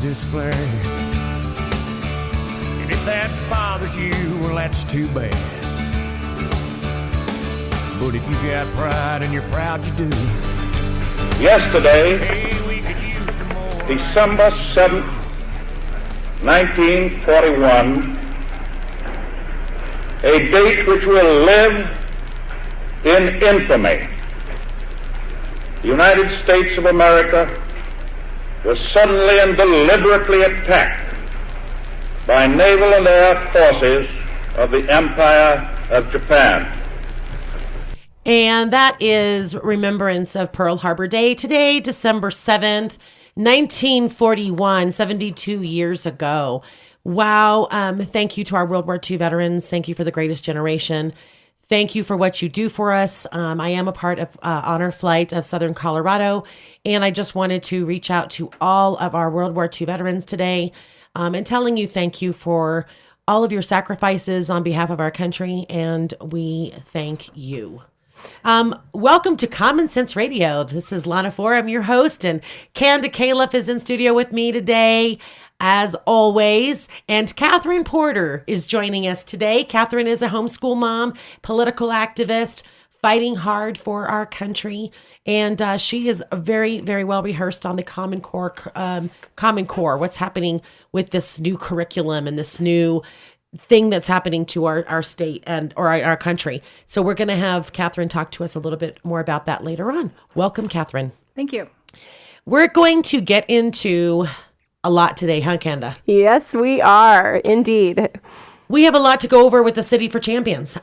display. And if that bothers you, well, that's too bad. But if you got pride and you're proud you do. Yesterday, Hey, we could use some more. December 7th, 1941, a date which will live in infamy. The United States of America was suddenly and deliberately attacked by naval and air forces of the Empire of Japan. And that is remembrance of Pearl Harbor Day. Today, December 7th, 1941, 72 years ago. Wow. Thank you to our World War II veterans. Thank you for the greatest generation. Thank you for what you do for us. I am a part of Honor Flight of Southern Colorado, and I just wanted to reach out to all of our World War II veterans today and telling you thank you for all of your sacrifices on behalf of our country, and we thank you. Welcome to Common Sense Radio. This is Lana Fore. I'm your host, and Kanda Califf is in studio with me today, as always. And Catherine Porter is joining us today. Catherine is a homeschool mom, political activist, fighting hard for our country, and she is very, very well rehearsed on the Common Core. What's happening with this new curriculum and this new thing that's happening to our state and or our country. So we're going to have Catherine talk to us a little bit more about that later on. Welcome, Catherine. Thank you. We're going to get into a lot today, huh, Kanda? Yes, we are, indeed. We have a lot to go over with the City for Champions.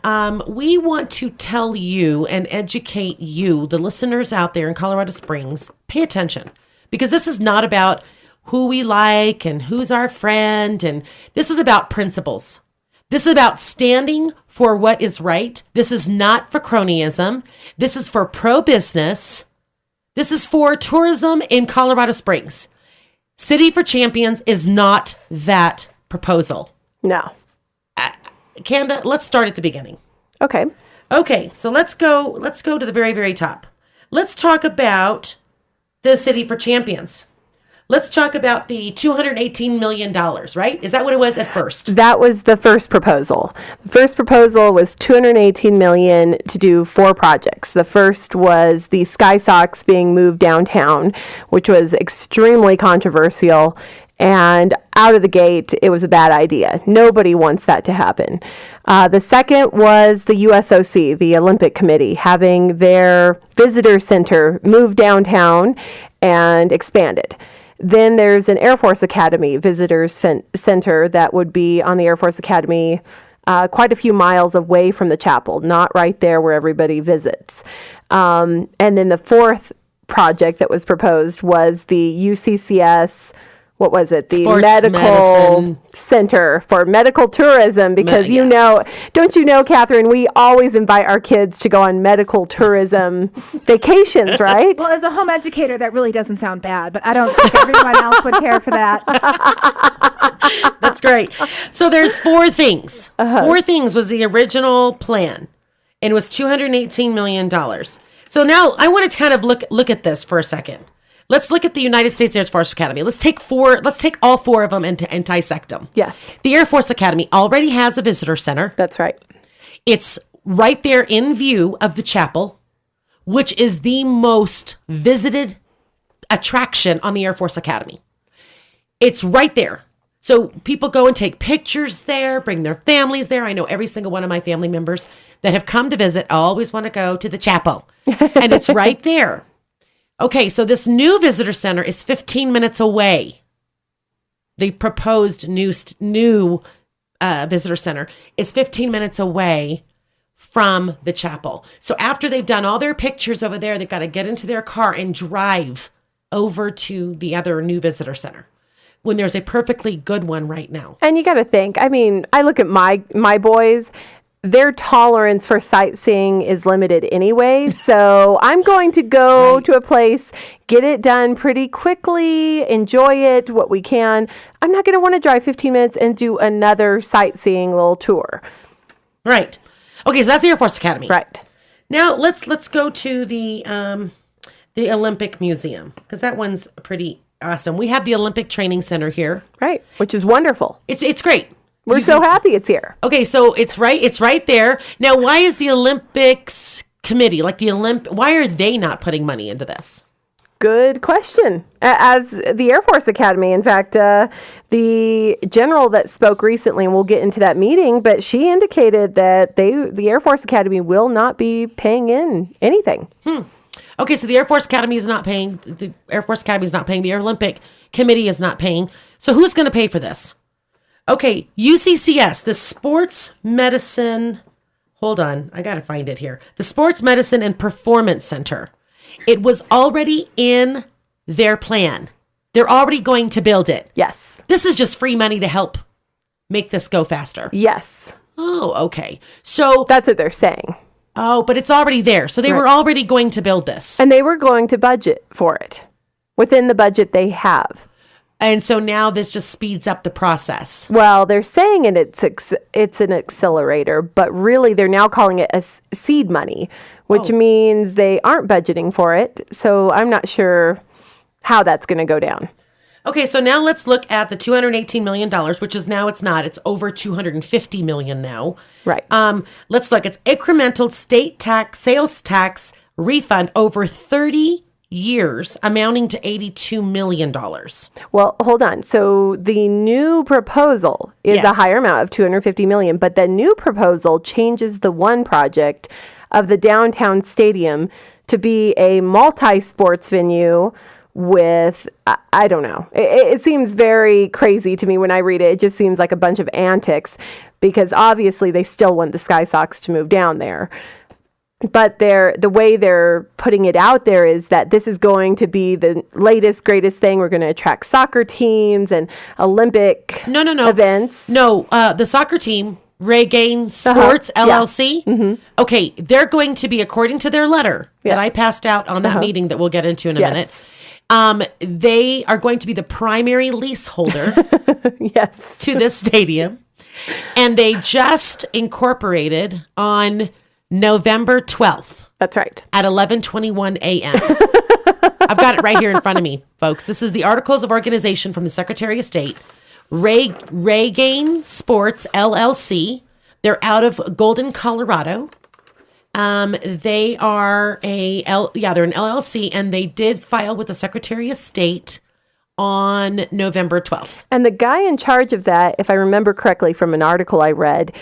We want to tell you and educate you, the listeners out there in Colorado Springs, pay attention, because this is not about who we like and who's our friend, and this is about principles. This is about standing for what is right. This is not for cronyism. This is for pro-business. This is for tourism in Colorado Springs. City for Champions is not that proposal. No. Kanda, let's start at the beginning. Okay. Okay, so let's go to the very, very top. Let's talk about the City for Champions. Let's talk about the $218 million, right? Is that what it was at first? That was the first proposal. The first proposal was $218 million to do 4 projects. The first was the Sky Sox being moved downtown, which was extremely controversial. And out of the gate, it was a bad idea. Nobody wants that to happen. The second was the USOC, the Olympic Committee, having their visitor center moved downtown and expanded. Then there's an Air Force Academy visitors center that would be on the Air Force Academy quite a few miles away from the chapel, not right there where everybody visits. And then the fourth project that was proposed was the UCCS, what was it? The Sports Medical Medicine Center for Medical Tourism, because you yes. know, don't you know, Catherine, we always invite our kids to go on medical tourism vacations, right? Well, as a home educator, that really doesn't sound bad, but I don't think everyone else would care for that. That's great. So there's 4 things. 4 things was the original plan, and it was $218 million. So now I want to kind of look at this for a second. Let's look at the United States Air Force Academy. Let's take all 4 of them and dissect them. Yes. The Air Force Academy already has a visitor center. That's right. It's right there in view of the chapel, which is the most visited attraction on the Air Force Academy. It's right there. So people go and take pictures there, bring their families there. I know every single one of my family members that have come to visit always want to go to the chapel. And it's right there. Okay, so this new visitor center is 15 minutes away. The proposed new visitor center is 15 minutes away from the chapel. So after they've done all their pictures over there, they've got to get into their car and drive over to the other new visitor center when there's a perfectly good one right now. And you got to think, I mean, I look at my boys, their tolerance for sightseeing is limited anyway. So I'm going to go to a place, get it done pretty quickly, enjoy it, what we can. I'm not going to want to drive 15 minutes and do another sightseeing little tour. Right. Okay, so that's the Air Force Academy. Right. Now let's go to the Olympic Museum, because that one's pretty Awesome. We have the Olympic Training Center here. Right, which is wonderful. It's great. We're so happy it's here. Okay, so it's right there. Now, why is the Olympics committee, like why are they not putting money into this? Good question. As the Air Force Academy, in fact, the general that spoke recently, and we'll get into that meeting, but she indicated that the Air Force Academy will not be paying in anything. Okay, so the Air Force Academy is not paying. The Air Force Academy is not paying. The Olympic Committee is not paying. So who's going to pay for this? Okay, UCCS, the Sports Medicine. Hold on, I got to find it here. The Sports Medicine and Performance Center. It was already in their plan. They're already going to build it. Yes. This is just free money to help make this go faster. Yes. Oh, okay. So That's what they're saying. Oh, but it's already there. So they were already going to build this. And they were going to budget for it within the budget they have. And so now this just speeds up the process. Well, they're saying it's an accelerator, but really they're now calling it a seed money, which means they aren't budgeting for it. So I'm not sure how that's going to go down. Okay, so now let's look at the $218 million, which is now it's not. It's over $250 million now. Right. Let's look. It's incremental state tax, sales tax refund over 30 years, amounting to $82 million. Well, hold on. So the new proposal is a higher amount of $250 million, but the new proposal changes the one project of the downtown stadium to be a multi-sports venue with, I don't know. It seems very crazy to me when I read it. It just seems like a bunch of antics because obviously they still want the Sky Sox to move down there. But the way they're putting it out there is that this is going to be the latest, greatest thing. We're going to attract soccer teams and Olympic events. No, the soccer team, Regain Sports LLC. Yeah. Mm-hmm. Okay, they're going to be, according to their letter that I passed out on that meeting that we'll get into in a minute, they are going to be the primary leaseholder to this stadium. And they just incorporated on November 12th. That's right. At 11:21 a.m. I've got it right here in front of me, folks. This is the Articles of Organization from the Secretary of State. Regain Sports LLC. They're out of Golden, Colorado. They are they're an LLC, and they did file with the Secretary of State on November 12th. And the guy in charge of that, if I remember correctly from an article I read,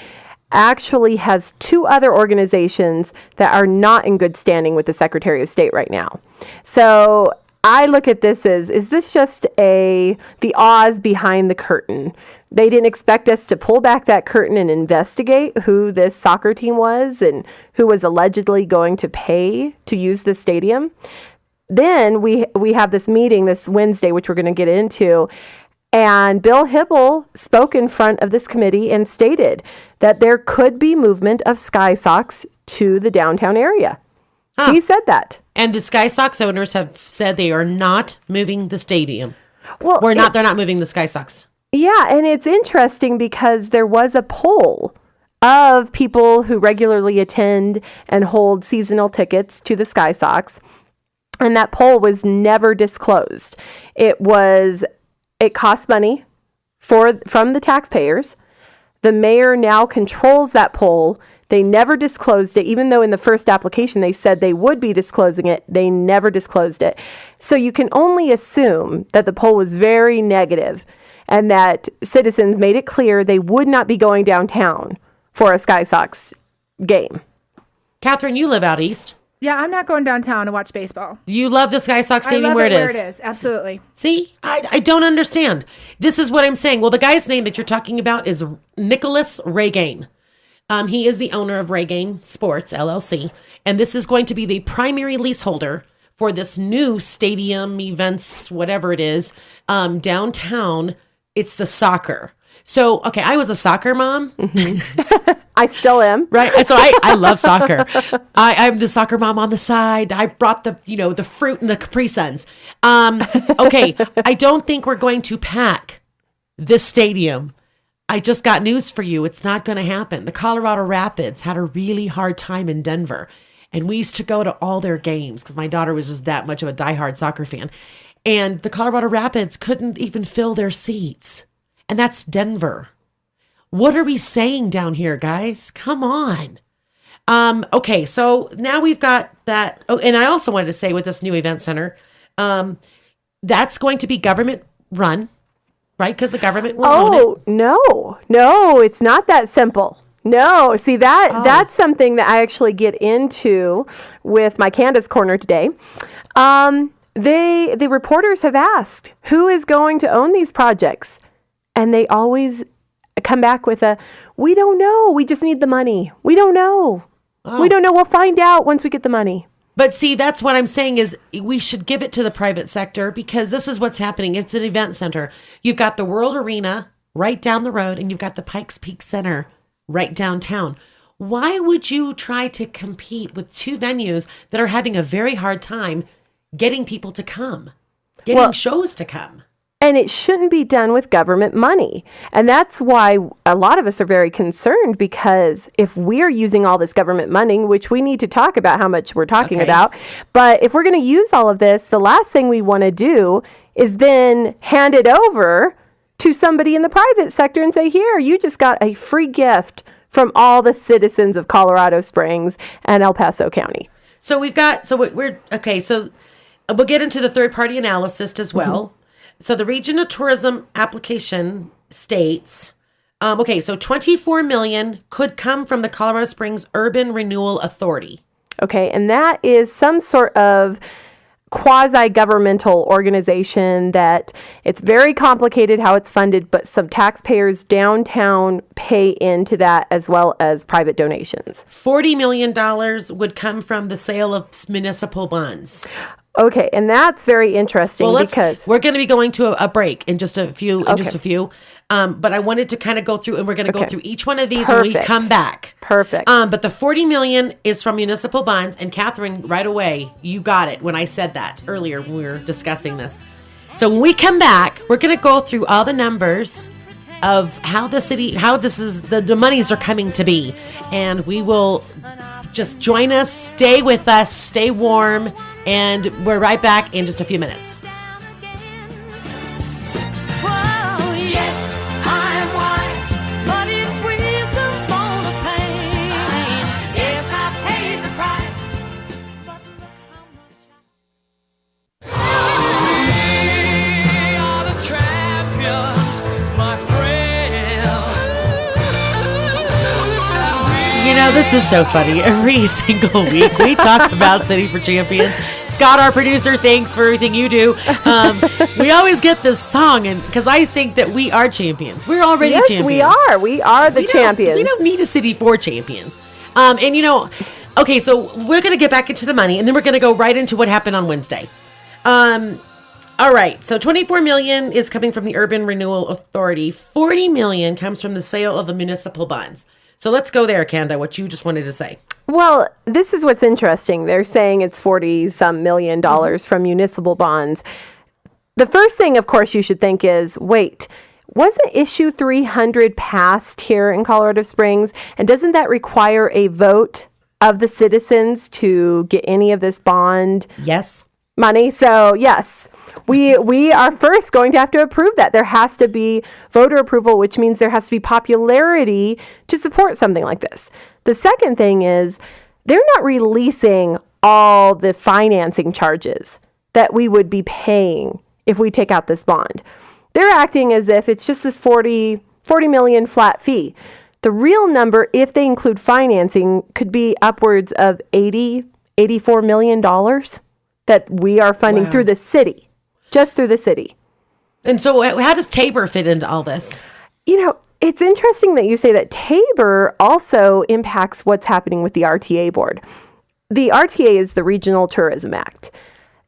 actually has two other organizations that are not in good standing with the Secretary of State right now. So I look at this as, is this just the Oz behind the curtain? They didn't expect us to pull back that curtain and investigate who this soccer team was and who was allegedly going to pay to use the stadium. Then we have this meeting this Wednesday, which we're going to get into, and Bill Hybl spoke in front of this committee and stated that there could be movement of Sky Sox to the downtown area. He said that. And the Sky Sox owners have said they are not moving the stadium. Well, they're not moving the Sky Sox. Yeah, and it's interesting because there was a poll of people who regularly attend and hold seasonal tickets to the Sky Sox, and that poll was never disclosed. It cost money from the taxpayers. The mayor now controls that poll. They never disclosed it, even though in the first application they said they would be disclosing it. They never disclosed it. So you can only assume that the poll was very negative and that citizens made it clear they would not be going downtown for a Sky Sox game. Catherine, you live out east. Yeah, I'm not going downtown to watch baseball. You love the Sky Sox Stadium I love where it is. where it is, absolutely. See, I don't understand. This is what I'm saying. Well, the guy's name that you're talking about is Nicholas Regain. He is the owner of Regain Sports, LLC. And this is going to be the primary leaseholder for this new stadium, events, whatever it is, downtown. It's the soccer. So, okay, I was a soccer mom. Mm-hmm. I still am. Right. So I love soccer. I'm the soccer mom on the side. I brought the fruit and the Capri Suns. Okay. I don't think we're going to pack this stadium. I just got news for you. It's not going to happen. The Colorado Rapids had a really hard time in Denver, and we used to go to all their games because my daughter was just that much of a diehard soccer fan. And the Colorado Rapids couldn't even fill their seats. And that's Denver. What are we saying down here, guys? Come on. Okay, so now we've got that. Oh, and I also wanted to say with this new event center, that's going to be government run, right? Because the government will own it. Oh, no, it's not that simple. No, see that's something that I actually get into with my Candace Corner today. The reporters have asked who is going to own these projects, and they always come back with we don't know. We just need the money. We don't know. Oh. We don't know. We'll find out once we get the money. But see, that's what I'm saying is we should give it to the private sector because this is what's happening. It's an event center. You've got the World Arena right down the road, and you've got the Pikes Peak Center right downtown. Why would you try to compete with two venues that are having a very hard time getting people to come, getting shows to come? And it shouldn't be done with government money. And that's why a lot of us are very concerned, because if we're using all this government money, which we need to talk about how much we're talking about, but if we're going to use all of this, the last thing we want to do is then hand it over to somebody in the private sector and say, here, you just got a free gift from all the citizens of Colorado Springs and El Paso County. So we've got, so we're, okay, so we'll get into the third party analysis as well. Mm-hmm. So the regional tourism application states, so 24 million could come from the Colorado Springs Urban Renewal Authority. Okay, and that is some sort of quasi-governmental organization that it's very complicated how it's funded, but some taxpayers downtown pay into that as well as private donations. $40 million would come from the sale of municipal bonds. Okay, and that's very interesting because we're going to be going to a break in just a few. But I wanted to kind of go through, and we're going to go through each one of these when we come back. Perfect. But the 40 million is from municipal bonds, and Catherine, right away, you got it when I said that earlier when we were discussing this. So when we come back, we're going to go through all the numbers of how the monies are coming to be, and we will just join us, stay with us, stay warm. And we're right back in just a few minutes. You know, this is so funny. Every single week we talk about City for Champions. Scott, our producer, thanks for everything you do. We always get this song, and because I think that we are champions. We're already champions. We are. We are the champions. We don't need a City for Champions. And you know, okay, so we're going to get back into the money, and then we're going to go right into what happened on Wednesday. All right, so 24 million is coming from the Urban Renewal Authority. 40 million comes from the sale of the municipal bonds. So let's go there, Kanda, what you just wanted to say. Well, this is what's interesting. They're saying it's $40-some million from municipal bonds. The first thing, of course, you should think is, wait, wasn't issue 300 passed here in Colorado Springs? And doesn't that require a vote of the citizens to get any of this bond money? So, yes. We are first going to have to approve that. There has to be voter approval, which means there has to be popularity to support something like this. The second thing is they're not releasing all the financing charges that we would be paying if we take out this bond. They're acting as if it's just this 40 million flat fee. The real number, if they include financing, could be upwards of $84 million that we are funding through the city. Just through the city. And so how does Tabor fit into all this? You know, it's interesting that you say that. Tabor also impacts what's happening with the RTA board. The RTA is the Regional Tourism Act.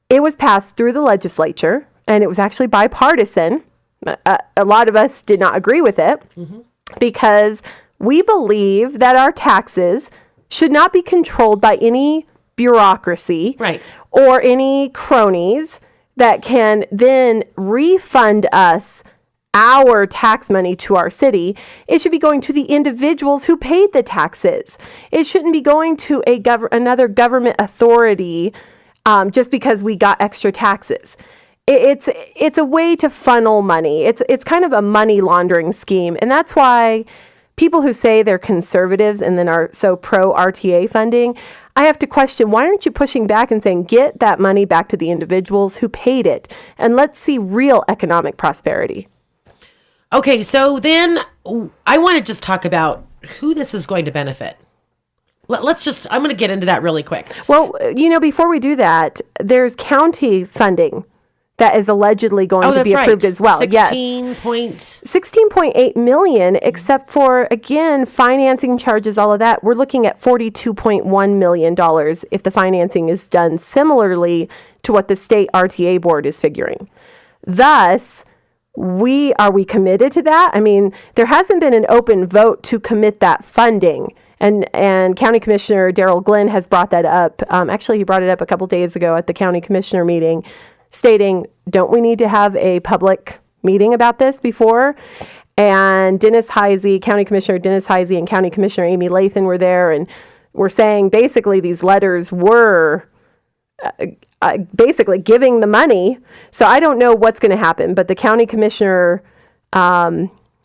It was passed through the legislature, and it was actually bipartisan. A lot of us did not agree with it because we believe that our taxes should not be controlled by any bureaucracy or any cronies that can then refund us our tax money to our city. It should be going to the individuals who paid the taxes. It shouldn't be going to another government authority just because we got extra taxes. it's a way to funnel money. It's kind of a money laundering scheme, and that's why people who say they're conservatives and then are so pro RTA funding, I have to question, why aren't you pushing back and saying, get that money back to the individuals who paid it, and let's see real economic prosperity. Okay, so then I want to just talk about who this is going to benefit. I'm going to get into that really quick. Well, before we do that, there's county funding that is allegedly going to be approved as well. 16.8 million, except for, again, financing charges, all of that. We're looking at $42.1 million if the financing is done similarly to what the state RTA board is figuring. Thus, are we committed to that? I mean, there hasn't been an open vote to commit that funding. And County Commissioner Darrell Glenn has brought that up. Actually, he brought it up a couple days ago at the County Commissioner meeting, stating, don't we need to have a public meeting about this before? And County Commissioner Dennis Heisey and County Commissioner Amy Lathan were there, and were saying basically these letters were basically giving the money. So I don't know what's going to happen, but the County Commissioner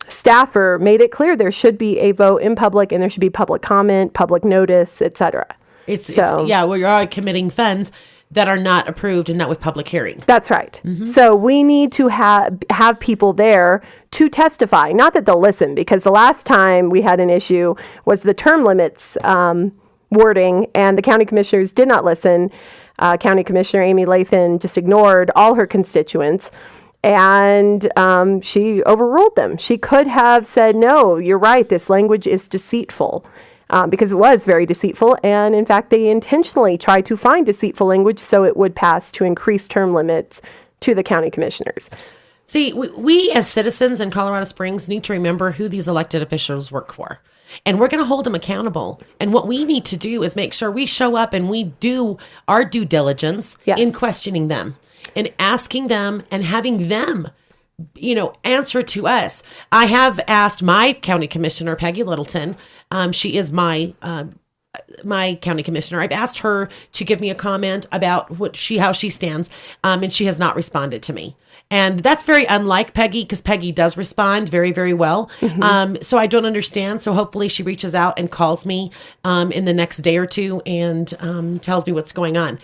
staffer made it clear there should be a vote in public, and there should be public comment, public notice, etc. We're committing funds that are not approved and not with public hearing. That's right. Mm-hmm. So we need to have people there to testify. Not that they'll listen, because the last time we had an issue was the term limits wording, and the county commissioners did not listen. County Commissioner Amy Lathan just ignored all her constituents, and she overruled them. She could have said, no, you're right, this language is deceitful. Because it was very deceitful, and in fact, they intentionally tried to find deceitful language so it would pass to increase term limits to the county commissioners. See, we as citizens in Colorado Springs need to remember who these elected officials work for, and we're going to hold them accountable. And what we need to do is make sure we show up and we do our due diligence in questioning them and asking them and having them answer to us. I have asked my county commissioner, Peggy Littleton. She is my county commissioner. I've asked her to give me a comment about how she stands, and she has not responded to me. And that's very unlike Peggy, because Peggy does respond very, very well. Mm-hmm. So I don't understand. So hopefully she reaches out and calls me in the next day or two and tells me what's going on.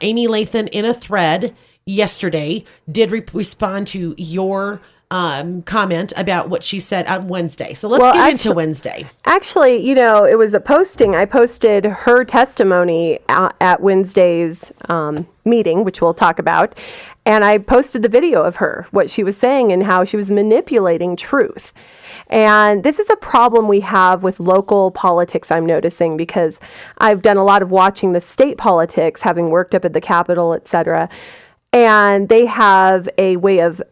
Amy Lathan, in a thread yesterday, did respond to your comment about what she said on Wednesday. So let's get into Wednesday. Actually, it was a posting. I posted her testimony at Wednesday's meeting, which we'll talk about. And I posted the video of her, what she was saying and how she was manipulating truth. And this is a problem we have with local politics, I'm noticing, because I've done a lot of watching the state politics, having worked up at the Capitol, et cetera. And they have a way of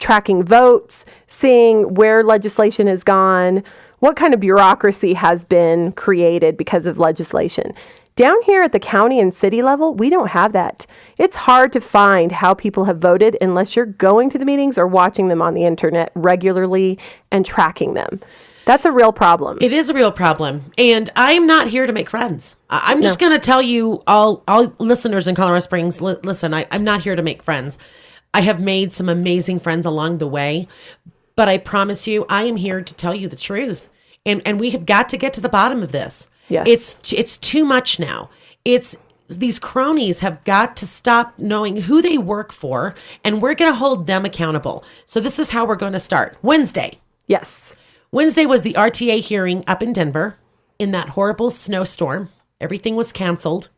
tracking votes, seeing where legislation has gone, what kind of bureaucracy has been created because of legislation. Down here at the county and city level, we don't have that. It's hard to find how people have voted unless you're going to the meetings or watching them on the internet regularly and tracking them. That's a real problem. It is a real problem. And I'm not here to make friends. I'm just going to tell you, all listeners in Colorado Springs, listen, I'm not here to make friends. I have made some amazing friends along the way, but I promise you, I am here to tell you the truth. And we have got to get to the bottom of this. Yes. It's too much now. These cronies have got to stop knowing who they work for, and we're going to hold them accountable. So this is how we're going to start. Wednesday. Yes. Wednesday was the RTA hearing up in Denver in that horrible snowstorm. Everything was canceled.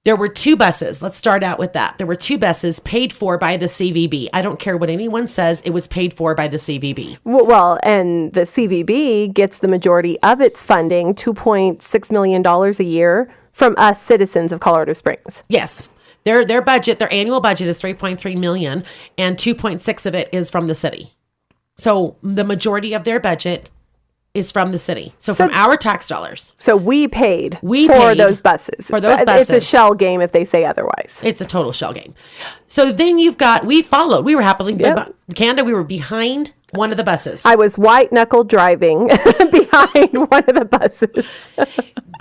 There were 2 buses. Let's start out with that. There were 2 buses paid for by the CVB. I don't care what anyone says. It was paid for by the CVB. Well, and the CVB gets the majority of its funding, $2.6 million a year, from us citizens of Colorado Springs. Yes. Their budget, their annual budget is $3.3 million, and 2.6 of it is from the city. So the majority of their budget is from the city. So from our tax dollars. So we paid for those buses. For those buses. It's a shell game if they say otherwise. It's a total shell game. So then we followed. We were happily, Canada, we were behind one of the buses. I was white knuckle driving behind one of the buses.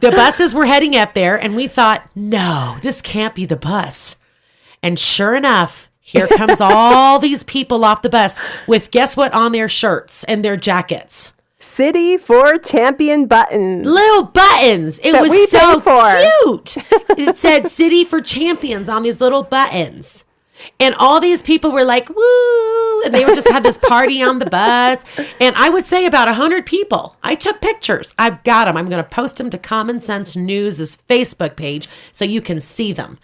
The buses were heading up there, and we thought, no, this can't be the bus. And sure enough, Here comes all these people off the bus with, guess what, on their shirts and their jackets? City for Champion buttons. Little buttons. It That was we so paid for. cute. It said City for Champions on these little buttons. And all these people were like, woo. And they were just had this party on the bus. And I would say about 100 people. I took pictures. I've got them. I'm going to post them to Common Sense News' Facebook page so you can see them.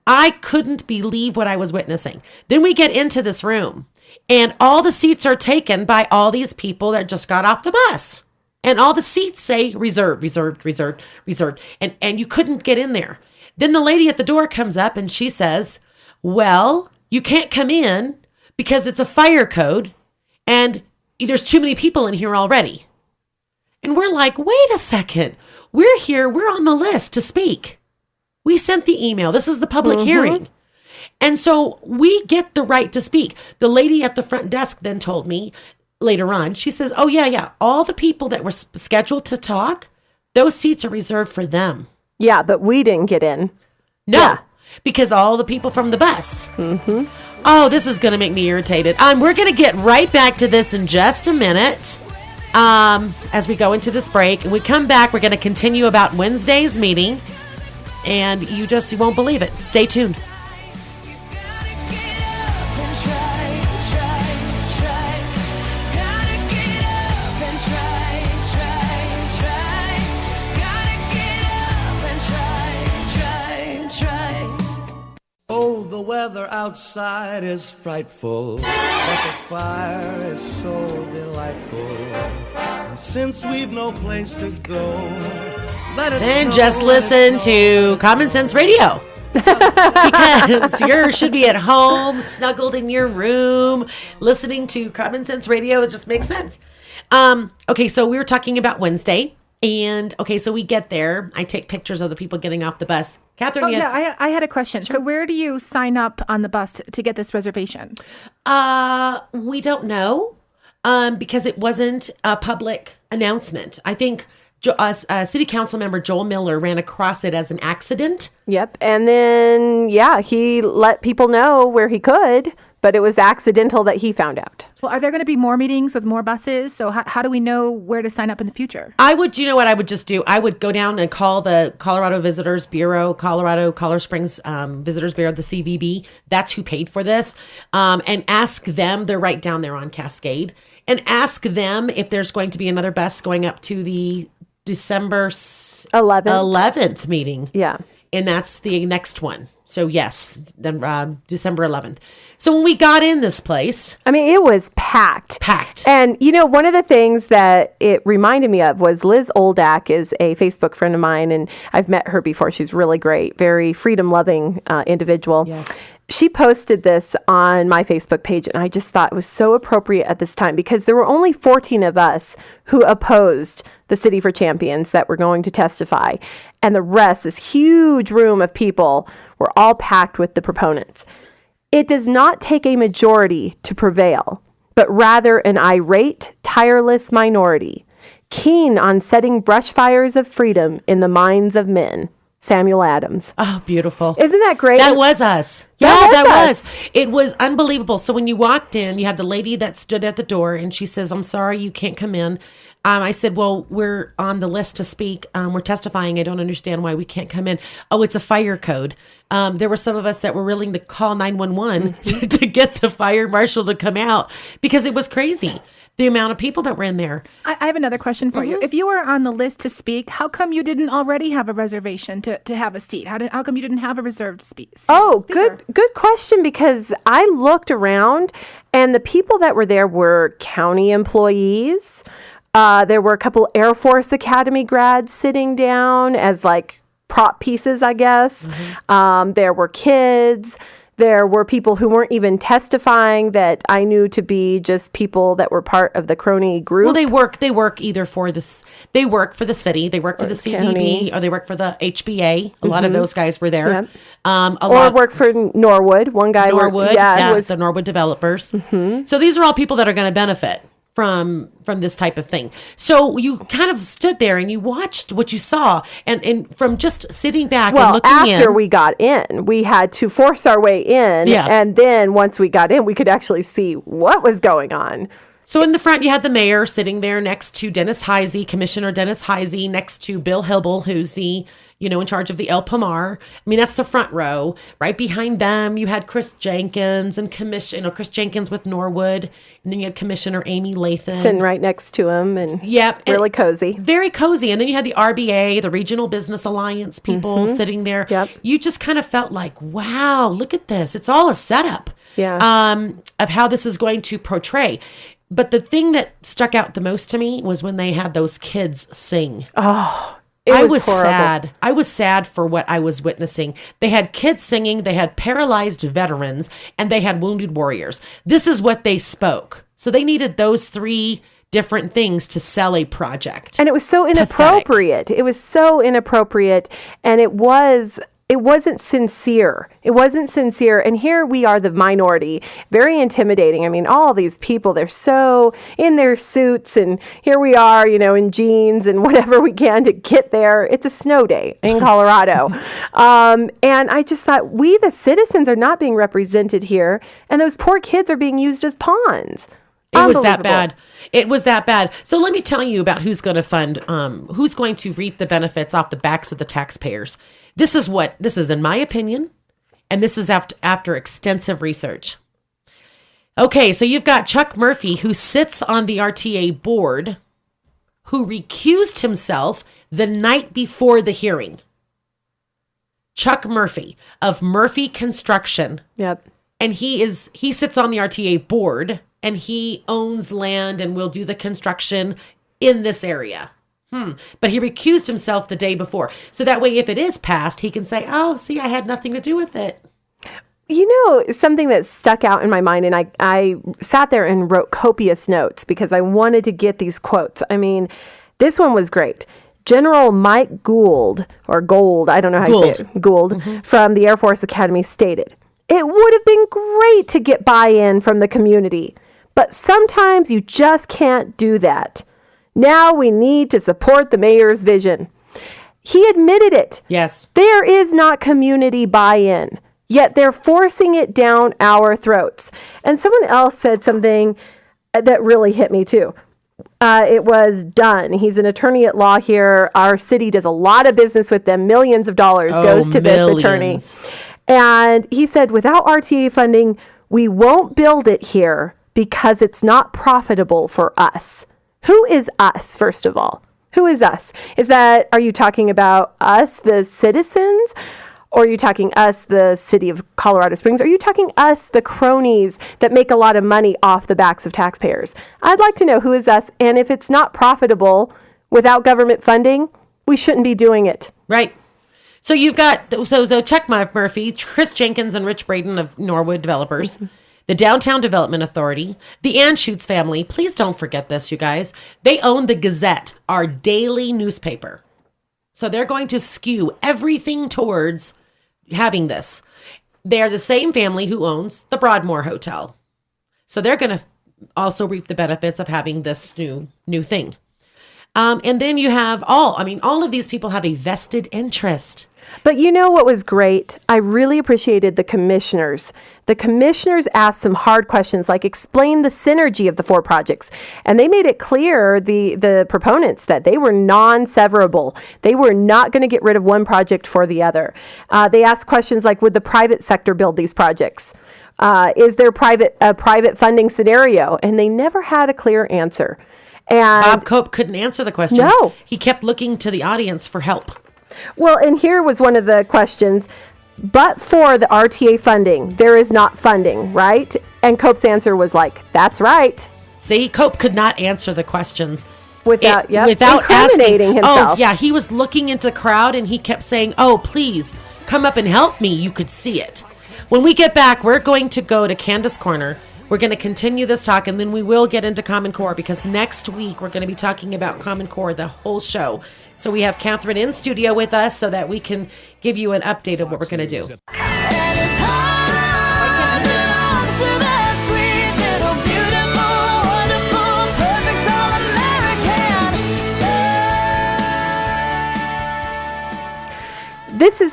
I couldn't believe what I was witnessing. Then we get into this room and all the seats are taken by all these people that just got off the bus. And all the seats say reserved, reserved, reserved, reserved. And you couldn't get in there. Then the lady at the door comes up and she says, well, you can't come in because it's a fire code and there's too many people in here already. And we're like, wait a second. We're here. We're on the list to speak. We sent the email. This is the public hearing. And so we get the right to speak. The lady at the front desk then told me later on, she says, oh, yeah. All the people that were scheduled to talk, those seats are reserved for them. Yeah, but we didn't get in. No, Yeah. because all the people from the bus. Oh, this is going to make me irritated. We're going to get right back to this in just a minute as we go into this break. And we come back, we're going to continue about Wednesday's meeting. And you won't believe it. Stay tuned. Oh, the weather outside is frightful, but the fire is so delightful. And since we've no place to go, let it And snow, just let it listen snow. to Common Sense Radio. Because you should be at home, snuggled in your room, listening to Common Sense Radio. It just makes sense. Okay, so we were talking about Wednesday. And okay, so we get there. I take pictures of the people getting off the bus. Catherine, I had a question. So where do you sign up on the bus to get this reservation? we don't know because it wasn't a public announcement. I think City Council member Joel Miller ran across it as an accident. Yep. And then, he let people know where he could, but it was accidental that he found out. Well, are there going to be more meetings with more buses? So how do we know where to sign up in the future? You know what I would just do? I would go down and call the Colorado Visitors Bureau, Colorado Springs Visitors Bureau, the CVB. That's who paid for this. And ask them, they're right down there on Cascade, and ask them if there's going to be another bus going up to the December 11th meeting. Yeah. And that's the next one. So yes, December 11th. So when we got in this place, I mean, it was packed. Packed. And, one of the things that it reminded me of was Liz Oldak is a Facebook friend of mine, and I've met her before. She's really great, very freedom-loving individual. Yes. She posted this on my Facebook page, and I just thought it was so appropriate at this time because there were only 14 of us who opposed the City for Champions that were going to testify. And the rest, this huge room of people, were all packed with the proponents. It does not take a majority to prevail, but rather an irate, tireless minority, keen on setting brush fires of freedom in the minds of men. Samuel Adams. Oh, beautiful. Isn't that great? That was us. That was was. It was unbelievable. So when you walked in, you had the lady that stood at the door and she says, I'm sorry, you can't come in. I said, well, we're on the list to speak. We're testifying. I don't understand why we can't come in. Oh, it's a fire code. There were some of us that were willing to call 911 to get the fire marshal to come out because it was crazy. The amount of people that were in there. I have another question for you. If you were on the list to speak, how come you didn't already have a reservation to have a seat? How come you didn't have a reserved seat? Oh, good question, because I looked around and the people that were there were county employees. There were a couple Air Force Academy grads sitting down as like prop pieces, I guess. There were kids. There were people who weren't even testifying that I knew to be just people that were part of the crony group. Well, they work either for this. They work for the city. They work for the CVB, county. or they work for the HBA. A lot of those guys were there. Yep. Or work for Norwood. One guy Norwood, was the Norwood developers. So these are all people that are going to benefit from this type of thing. So you kind of stood there and you watched what you saw, and from just sitting back and looking in. After we got in, we had to force our way in, and then once we got in, we could actually see what was going on. So in the front, you had the mayor sitting there next to Dennis Heisey, Commissioner Dennis Heisey, next to Bill Hybel, who's the, in charge of the El Pomar. I mean, that's the front row. Right behind them, you had Chris Jenkins and Chris Jenkins with Norwood. And then you had Commissioner Amy Lathan. Sitting right next to him and really cozy. Very cozy. And then you had the RBA, the Regional Business Alliance people sitting there. Yep. You just kind of felt like, wow, look at this. It's all a setup of how this is going to portray. But the thing that stuck out the most to me was when they had those kids sing. Oh, I was sad. I was sad for what I was witnessing. They had kids singing, they had paralyzed veterans, and they had wounded warriors. This is what they spoke. So they needed those three different things to sell a project. And it was so inappropriate. Pathetic. It was so inappropriate, and it wasn't sincere. It wasn't sincere. And here we are, the minority, very intimidating. I mean, all these people, they're so in their suits, and here we are, in jeans and whatever we can to get there. It's a snow day in Colorado. And I just thought, we, the citizens, are not being represented here. And those poor kids are being used as pawns. It was that bad. It was that bad. So let me tell you about who's going to fund, who's going to reap the benefits off the backs of the taxpayers. This is in my opinion, and this is after extensive research. Okay, so you've got Chuck Murphy, who sits on the RTA board, who recused himself the night before the hearing. Chuck Murphy of Murphy Construction. Yep. And he sits on the RTA board, and he owns land and will do the construction in this area. But he recused himself the day before. So that way, if it is passed, he can say, oh, see, I had nothing to do with it. Something that stuck out in my mind, and I sat there and wrote copious notes because I wanted to get these quotes. I mean, this one was great. General Mike Gould, or Gold, I don't know how you say it, Gould, from the Air Force Academy stated, "It would have been great to get buy-in from the community, but sometimes you just can't do that. Now we need to support the mayor's vision." He admitted it. Yes. There is not community buy-in, yet they're forcing it down our throats. And someone else said something that really hit me too. It was Dunn. He's an attorney at law here. Our city does a lot of business with them. Millions of dollars goes to this attorney. And he said, without RTA funding, we won't build it here because it's not profitable for us. Who is us, first of all? Who is us? Are you talking about us, the citizens? Or are you talking us, the city of Colorado Springs? Are you talking us, the cronies that make a lot of money off the backs of taxpayers? I'd like to know who is us, and if it's not profitable without government funding, we shouldn't be doing it. Right. So you've got, so Chuck Murphy, Chris Jenkins, and Rich Braden of Norwood Developers, the Downtown Development Authority, the Anschutz family. Please don't forget this, you guys. They own the Gazette, our daily newspaper. So they're going to skew everything towards having this. They are the same family who owns the Broadmoor Hotel. So they're going to also reap the benefits of having this new thing. And then you have all of these people have a vested interest. But you know what was great? I really appreciated the commissioners. The commissioners asked some hard questions, like explain the synergy of the four projects. And they made it clear, the proponents, that they were non-severable. They were not going to get rid of one project for the other. They asked questions like, would the private sector build these projects? Is there a private funding scenario? And they never had a clear answer. And Bob Cope couldn't answer the questions. No. He kept looking to the audience for help. Well, and here was one of the questions. But for the RTA funding, there is not funding, right? And Cope's answer was like, that's right. See, Cope could not answer the questions without incriminating himself. Oh, yeah, he was looking into the crowd and he kept saying, oh, please, come up and help me. You could see it. When we get back, we're going to go to Candace Corner. We're going to continue this talk, and then we will get into Common Core, because next week we're going to be talking about Common Core the whole show. So we have Catherine in studio with us so that we can give you an update of what we're going to do.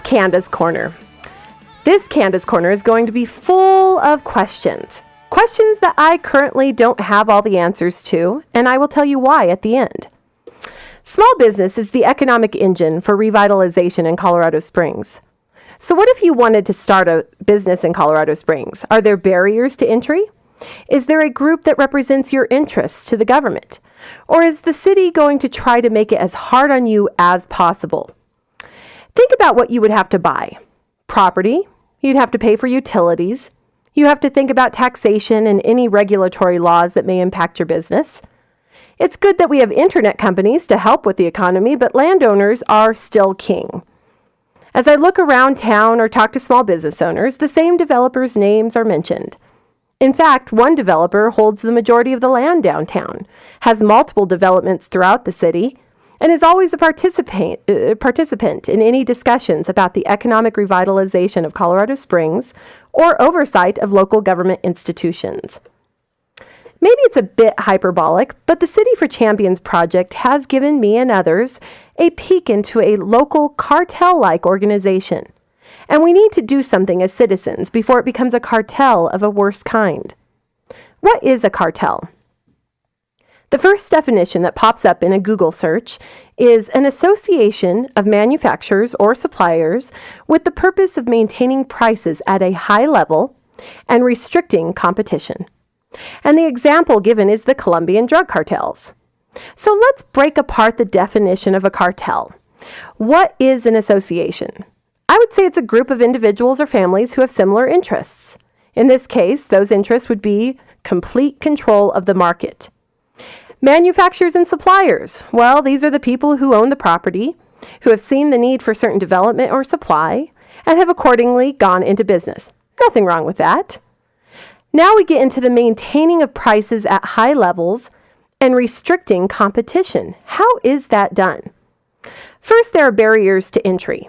Candace Corner. This Candace Corner is going to be full of questions. Questions that I currently don't have all the answers to, and I will tell you why at the end. Small business is the economic engine for revitalization in Colorado Springs. So what if you wanted to start a business in Colorado Springs? Are there barriers to entry? Is there a group that represents your interests to the government? Or is the city going to try to make it as hard on you as possible? Think about what you would have to buy. Property, you'd have to pay for utilities. You have to think about taxation and any regulatory laws that may impact your business. It's good that we have internet companies to help with the economy, but landowners are still king. As I look around town or talk to small business owners, the same developers' names are mentioned. In fact, one developer holds the majority of the land downtown, has multiple developments throughout the city, and is always a participant in any discussions about the economic revitalization of Colorado Springs or oversight of local government institutions. Maybe it's a bit hyperbolic, but the City for Champions project has given me and others a peek into a local cartel-like organization. And we need to do something as citizens before it becomes a cartel of a worse kind. What is a cartel? The first definition that pops up in a Google search is an association of manufacturers or suppliers with the purpose of maintaining prices at a high level and restricting competition. And the example given is the Colombian drug cartels. So let's break apart the definition of a cartel. What is an association? I would say it's a group of individuals or families who have similar interests. In this case, those interests would be complete control of the market. Manufacturers and suppliers. Well, these are the people who own the property, who have seen the need for certain development or supply, and have accordingly gone into business. Nothing wrong with that. Now we get into the maintaining of prices at high levels and restricting competition. How is that done? First, there are barriers to entry.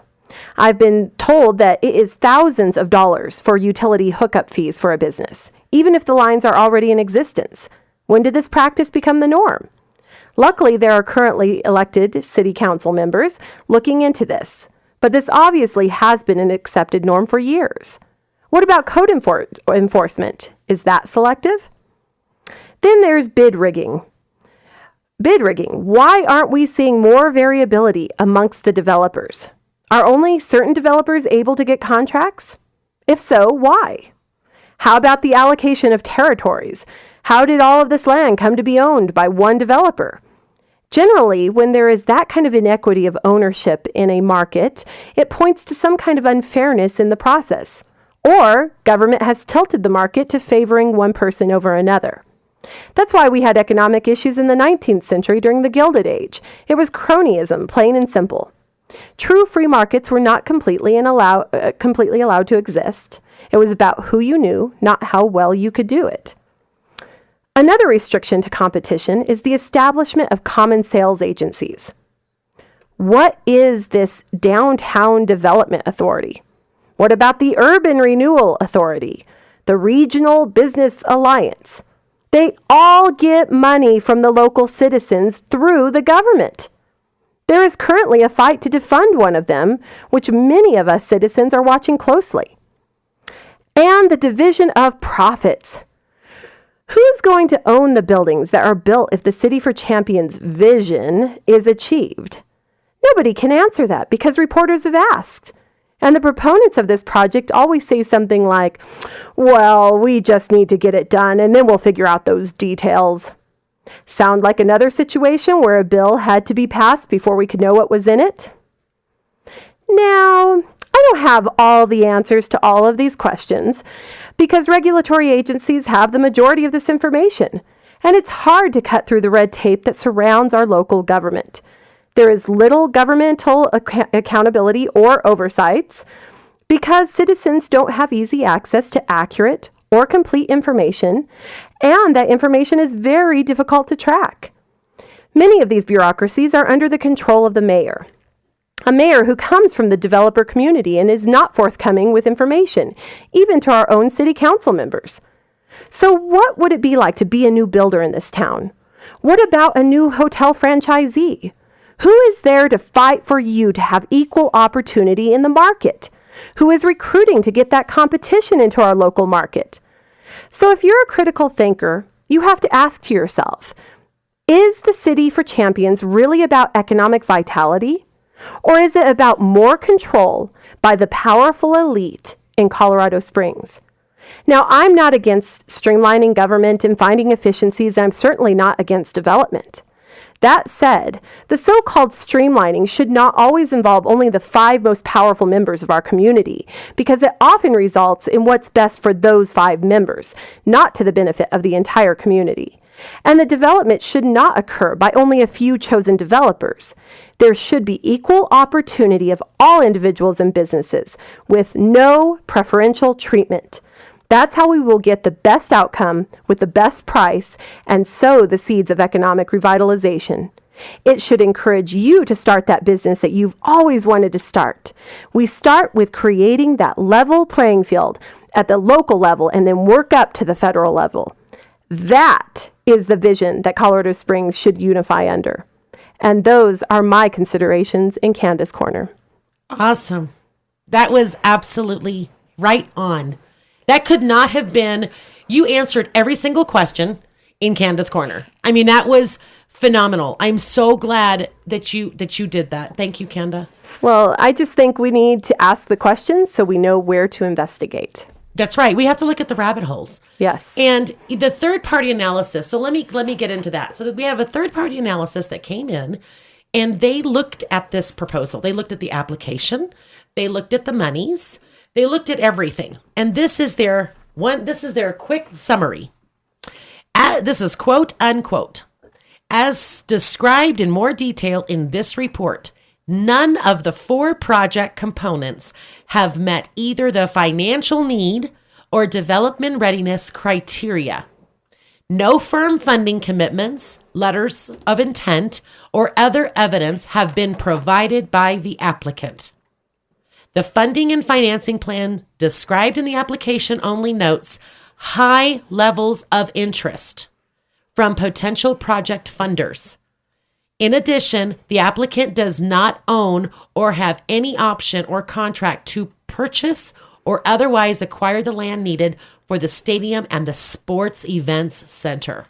I've been told that it is thousands of dollars for utility hookup fees for a business, even if the lines are already in existence. When did this practice become the norm? Luckily, there are currently elected city council members looking into this, but this obviously has been an accepted norm for years. What about code enforcement? Is that selective? Then there's bid rigging. Bid rigging. Why aren't we seeing more variability amongst the developers? Are only certain developers able to get contracts? If so, why? How about the allocation of territories? How did all of this land come to be owned by one developer? Generally, when there is that kind of inequity of ownership in a market, it points to some kind of unfairness in the process. Or government has tilted the market to favoring one person over another. That's why we had economic issues in the 19th century during the Gilded Age. It was cronyism, plain and simple. True free markets were not completely allowed to exist. It was about who you knew, not how well you could do it. Another restriction to competition is the establishment of common sales agencies. What is this Downtown Development Authority? What about the Urban Renewal Authority? The Regional Business Alliance? They all get money from the local citizens through the government. There is currently a fight to defund one of them, which many of us citizens are watching closely. And the division of profits. Who's going to own the buildings that are built if the City for Champions vision is achieved? Nobody can answer that because reporters have asked. And the proponents of this project always say something like, well, we just need to get it done and then we'll figure out those details. Sound like another situation where a bill had to be passed before we could know what was in it? Now, I don't have all the answers to all of these questions because regulatory agencies have the majority of this information, and it's hard to cut through the red tape that surrounds our local government. There is little governmental accountability or oversights because citizens don't have easy access to accurate or complete information, and that information is very difficult to track. Many of these bureaucracies are under the control of the mayor, a mayor who comes from the developer community and is not forthcoming with information, even to our own city council members. So what would it be like to be a new builder in this town? What about a new hotel franchisee? Who is there to fight for you to have equal opportunity in the market? Who is recruiting to get that competition into our local market? So if you're a critical thinker, you have to ask to yourself, is the City for Champions really about economic vitality? Or is it about more control by the powerful elite in Colorado Springs? Now, I'm not against streamlining government and finding efficiencies, and I'm certainly not against development. That said, the so-called streamlining should not always involve only the 5 most powerful members of our community, because it often results in what's best for those 5 members, not to the benefit of the entire community. And the development should not occur by only a few chosen developers. There should be equal opportunity of all individuals and businesses, with no preferential treatment. That's how we will get the best outcome with the best price and sow the seeds of economic revitalization. It should encourage you to start that business that you've always wanted to start. We start with creating that level playing field at the local level and then work up to the federal level. That is the vision that Colorado Springs should unify under. And those are my considerations in Candace Corner. Awesome. That was absolutely right on. That could not have been, you answered every single question in Candace Corner. I mean, that was phenomenal. I'm so glad that you did that. Thank you, Kenda. Well, I just think we need to ask the questions so we know where to investigate. That's right. We have to look at the rabbit holes. Yes. And the third-party analysis. So let me get into that. So we have a third-party analysis that came in, and they looked at this proposal. They looked at the application. They looked at the monies. They looked at everything. And this is their quick summary. This is quote unquote. As described in more detail in this report, none of the 4 project components have met either the financial need or development readiness criteria. No firm funding commitments, letters of intent, or other evidence have been provided by the applicant. The funding and financing plan described in the application only notes high levels of interest from potential project funders. In addition, the applicant does not own or have any option or contract to purchase or otherwise acquire the land needed for the stadium and the sports events center.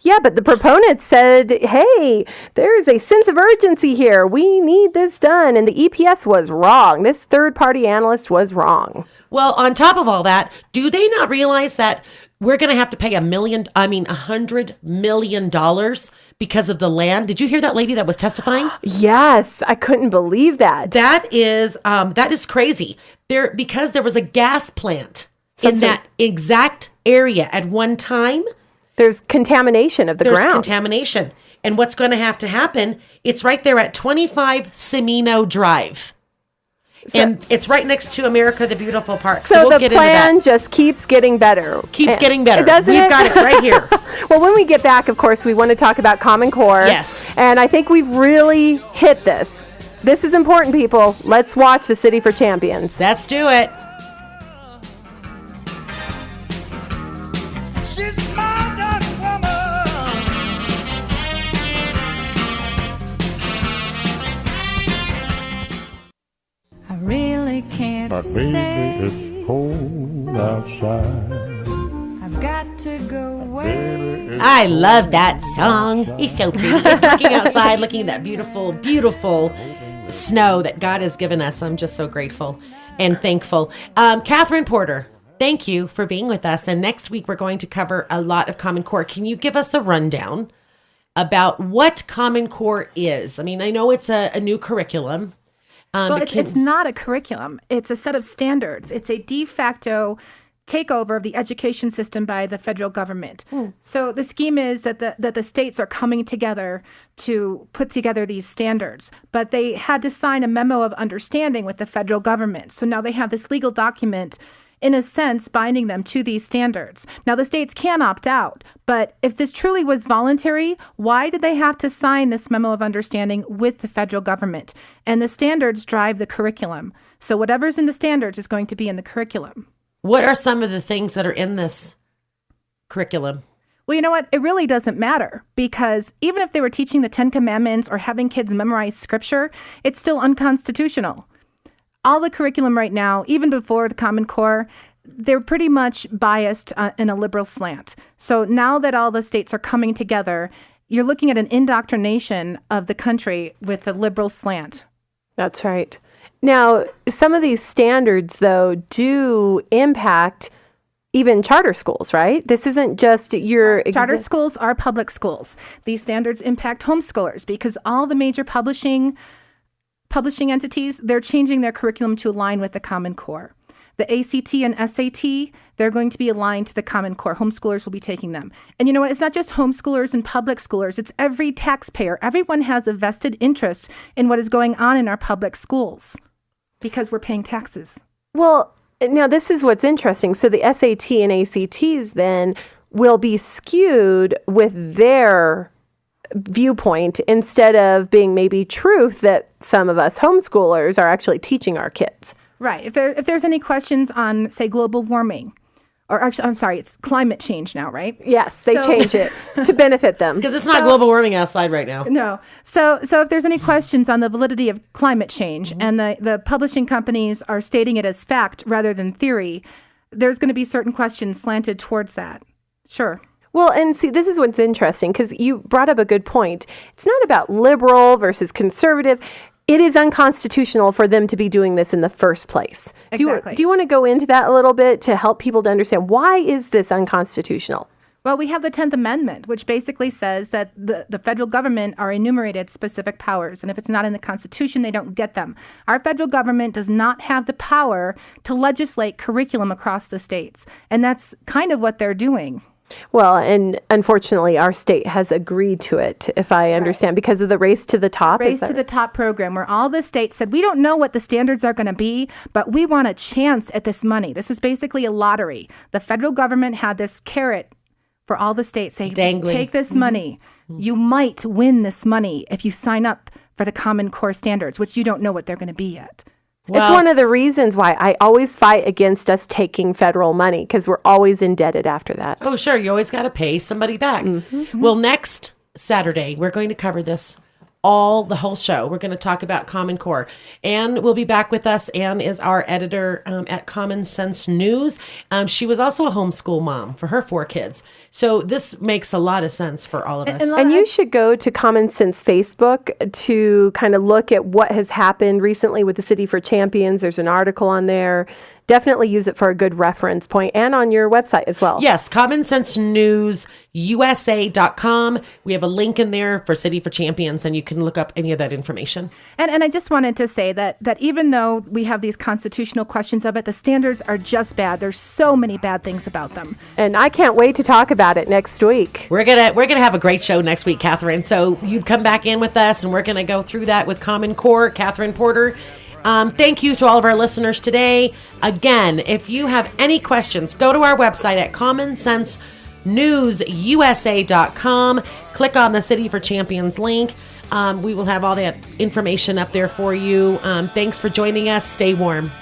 Yeah, but the proponents said, hey, there's a sense of urgency here. We need this done. And the EPS was wrong. This third-party analyst was wrong. Well, on top of all that, do they not realize that we're going to have to pay $100 million because of the land? Did you hear that lady that was testifying? Yes, I couldn't believe that. That is crazy. Because there was a gas plant in that exact area at one time. There's contamination of the ground. There's contamination. And what's going to happen, it's right there at 25 Semino Drive. And it's right next to America the Beautiful Park. So we'll get into that. So the plan just keeps getting better. Keeps getting better. We've got it right here. Well, when we get back, of course, we want to talk about Common Core. Yes. And I think we've really hit this. This is important, people. Let's watch the City for Champions. Let's do it. But baby, it's cold outside. I've got to go away. I love that song. It's so pretty. Just looking outside, looking at that beautiful, beautiful snow that God has given us. I'm just so grateful and thankful. Catherine Porter, thank you for being with us. And next week, we're going to cover a lot of Common Core. Can you give us a rundown about what Common Core is? I mean, I know it's a new curriculum. Well, it's not a curriculum. It's a set of standards. It's a de facto takeover of the education system by the federal government. So the scheme is that the states are coming together to put together these standards, but they had to sign a memo of understanding with the federal government. So now they have this legal document, in a sense, binding them to these standards. Now, the states can opt out, but if this truly was voluntary, why did they have to sign this memo of understanding with the federal government? And the standards drive the curriculum. So whatever's in the standards is going to be in the curriculum. What are some of the things that are in this curriculum? Well, you know what? It really doesn't matter, because even if they were teaching the 10 Commandments or having kids memorize scripture, it's still unconstitutional. All the curriculum right now, even before the Common Core, they're pretty much biased in a liberal slant. So now that all the states are coming together, you're looking at an indoctrination of the country with a liberal slant. That's right. Now, some of these standards, though, do impact even charter schools, right? This isn't just your... Charter schools are public schools. These standards impact homeschoolers because all the major publishing entities, they're changing their curriculum to align with the Common Core. The ACT and SAT, they're going to be aligned to the Common Core. Homeschoolers will be taking them. And you know what? It's not just homeschoolers and public schoolers. It's every taxpayer. Everyone has a vested interest in what is going on in our public schools because we're paying taxes. Well, now this is what's interesting. So the SAT and ACTs then will be skewed with their viewpoint instead of being maybe truth that some of us homeschoolers are actually teaching our kids. Right. If there's any questions on, say, global warming, or actually, I'm sorry, it's climate change now, right? Yes, they change it to benefit them. Because it's not global warming outside right now. No. So if there's any questions on the validity of climate change and the publishing companies are stating it as fact rather than theory, there's going to be certain questions slanted towards that. Sure. Well, and see, this is what's interesting because you brought up a good point. It's not about liberal versus conservative. It is unconstitutional for them to be doing this in the first place. Exactly. Do you want to go into that a little bit to help people to understand why is this unconstitutional? Well, we have the 10th Amendment, which basically says that the federal government are enumerated specific powers. And if it's not in the Constitution, they don't get them. Our federal government does not have the power to legislate curriculum across the states. And that's kind of what they're doing. Well, and unfortunately, our state has agreed to it, if I understand, because of the Race to the Top. Race to the Top program, where all the states said, we don't know what the standards are going to be, but we want a chance at this money. This was basically a lottery. The federal government had this carrot for all the states saying, take this money. You might win this money if you sign up for the Common Core standards, which you don't know what they're going to be yet. Well, it's one of the reasons why I always fight against us taking federal money, because we're always indebted after that. Oh, sure. You always got to pay somebody back. Mm-hmm. Well, next Saturday, we're going to cover this the whole show. We're going to talk about Common Core. Anne will be back with us. Anne is our editor at Common Sense News. She was also a homeschool mom for her 4 kids. So this makes a lot of sense for all of us. And you should go to Common Sense Facebook to kind of look at what has happened recently with the City for Champions. There's an article on there. Definitely use it for a good reference point, and on your website as well. Yes, commonsensenewsusa.com. We have a link in there for City for Champions, and you can look up any of that information. And I just wanted to say that even though we have these constitutional questions of it, the standards are just bad. There's so many bad things about them. And I can't wait to talk about it next week. We're gonna have a great show next week, Catherine. So you come back in with us, and we're gonna go through that with Common Core, Catherine Porter. Thank you to all of our listeners today. Again, if you have any questions, go to our website at commonsensenewsusa.com. Click on the City for Champions link. We will have all that information up there for you. Thanks for joining us. Stay warm.